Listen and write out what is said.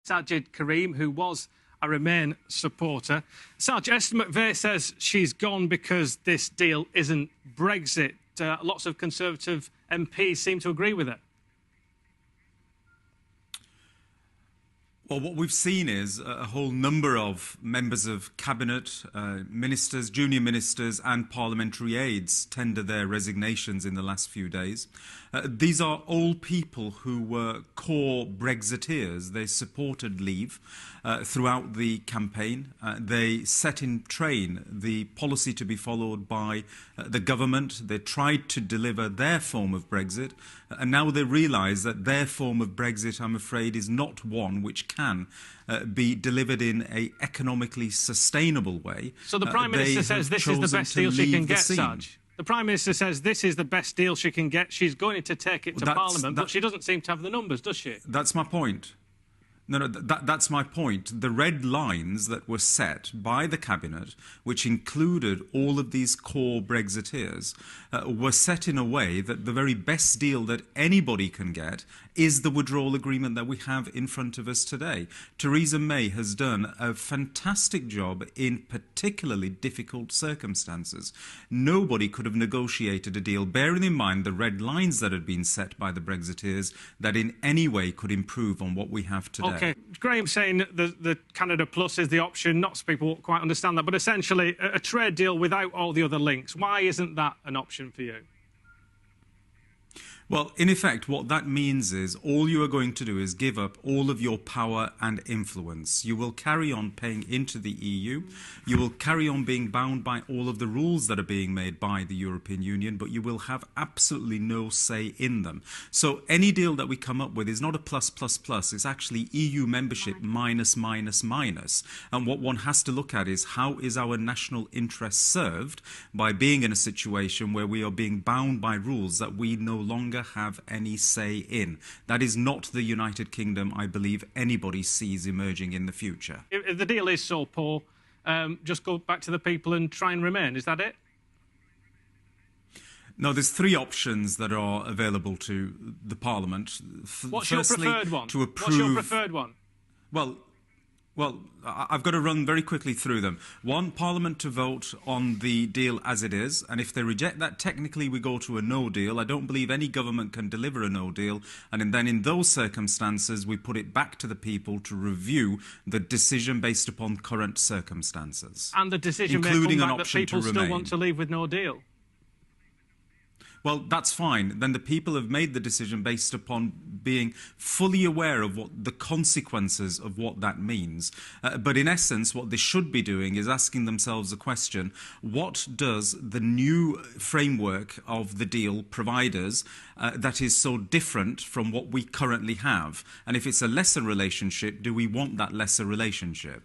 Sajjad Karim, who was a Remain supporter. Saj, Esther McVey says she's gone because this deal isn't Brexit. Lots of Conservative MPs seem to agree with it. Well, what we've seen is a whole number of members of cabinet, ministers, junior ministers and parliamentary aides tender their resignations in the last few days. These are all people who were core Brexiteers. They supported Leave throughout the campaign. They set in train the policy to be followed by the government. They tried to deliver their form of Brexit, and now they realise that their form of Brexit, I'm afraid, is not one which can be delivered in an economically sustainable way. So the Prime Minister says this is the best deal she can get, Saj. The Prime Minister says this is the best deal she can get. She's going to take it to Parliament, but she doesn't seem to have the numbers, does she? That's my point. No, that's my point. The red lines that were set by the Cabinet, which included all of these core Brexiteers, were set in a way that the very best deal that anybody can get is the withdrawal agreement that we have in front of us today. Theresa May has done a fantastic job in particularly difficult circumstances. Nobody could have negotiated a deal, bearing in mind the red lines that had been set by the Brexiteers, that in any way could improve on what we have today. OK. Graham's saying that the Canada Plus is the option. Lots of people won't quite understand that. But essentially, a trade deal without all the other links. Why isn't that an option for you? Well, in effect, what that means is all you are going to do is give up all of your power and influence. You will carry on paying into the EU. You will carry on being bound by all of the rules that are being made by the European Union, but you will have absolutely no say in them. So any deal that we come up with is not a plus, plus, plus. It's actually EU membership minus, minus, minus. And what one has to look at is how is our national interest served by being in a situation where we are being bound by rules that we no longer have any say in. That is not the United Kingdom I believe anybody sees emerging in the future. If the deal is so poor, just go back to the people and try and remain. Is that it? No, there's three options that are available to the Parliament. What's your preferred one? To approve... What's your preferred one? Well, I've got to run very quickly through them. One, Parliament to vote on the deal as it is, and if they reject that, technically we go to a no deal. I don't believe any government can deliver a no deal, and then in those circumstances we put it back to the people to review the decision based upon current circumstances. And the decision may come back that people still want to leave with no deal. Well, that's fine. Then the people have made the decision based upon being fully aware of what the consequences of what that means. But in essence, what they should be doing is asking themselves the question, what does the new framework of the deal provide us that is so different from what we currently have? And if it's a lesser relationship, do we want that lesser relationship?